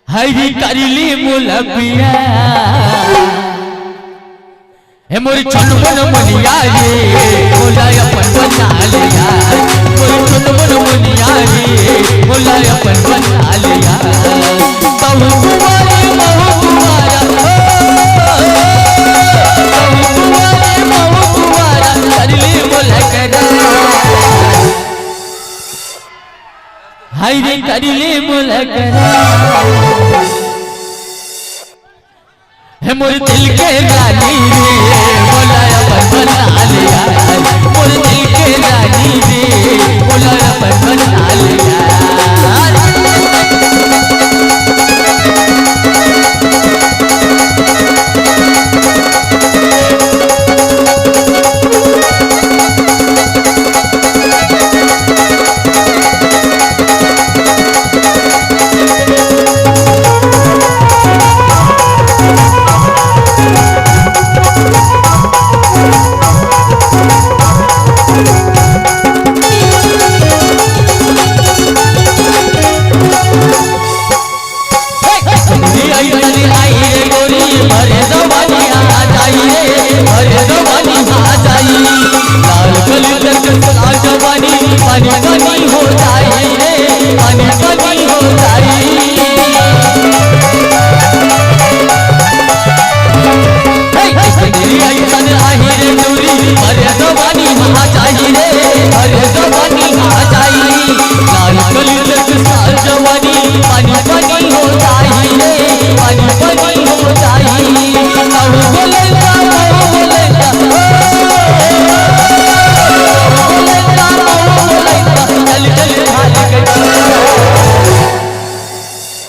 हरी करली मुलबिया हे मोर छनमन मुनिया रे बोला अपन बना लिया मोर छनमन मुनिया रे बोला अपन बना लिया बहु कुंवारी बहु कुंवारा बहु कुंवारा करली मुलकरा हरी करली मुलकरा है मोर दिल के रानी रे बोला अपन बना लिया मोर दिल के रानी रे बोला अपन बना लिया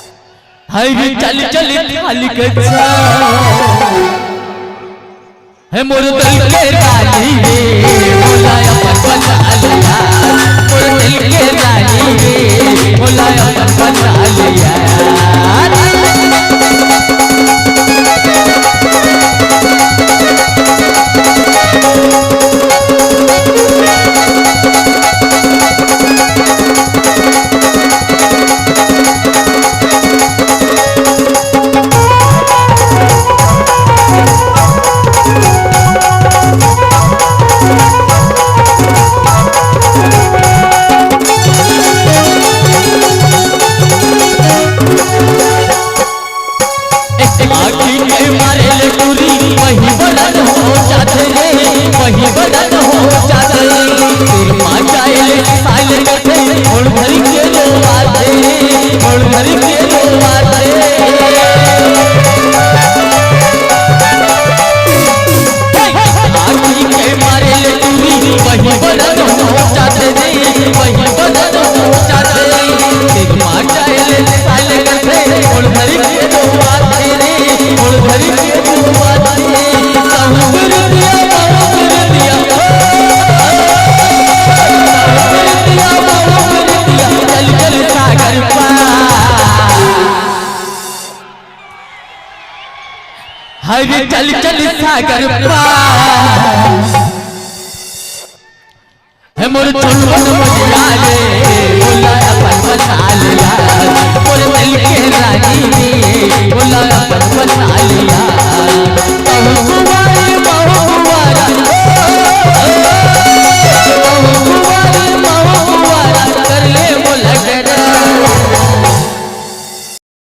चल चल थाल कच्चा है मोर दिल के रानी रे बोला अपन बना लिया मोर दिल के रानी रे बोला अपन बना लिया हरे चल चल सागर पार है मोर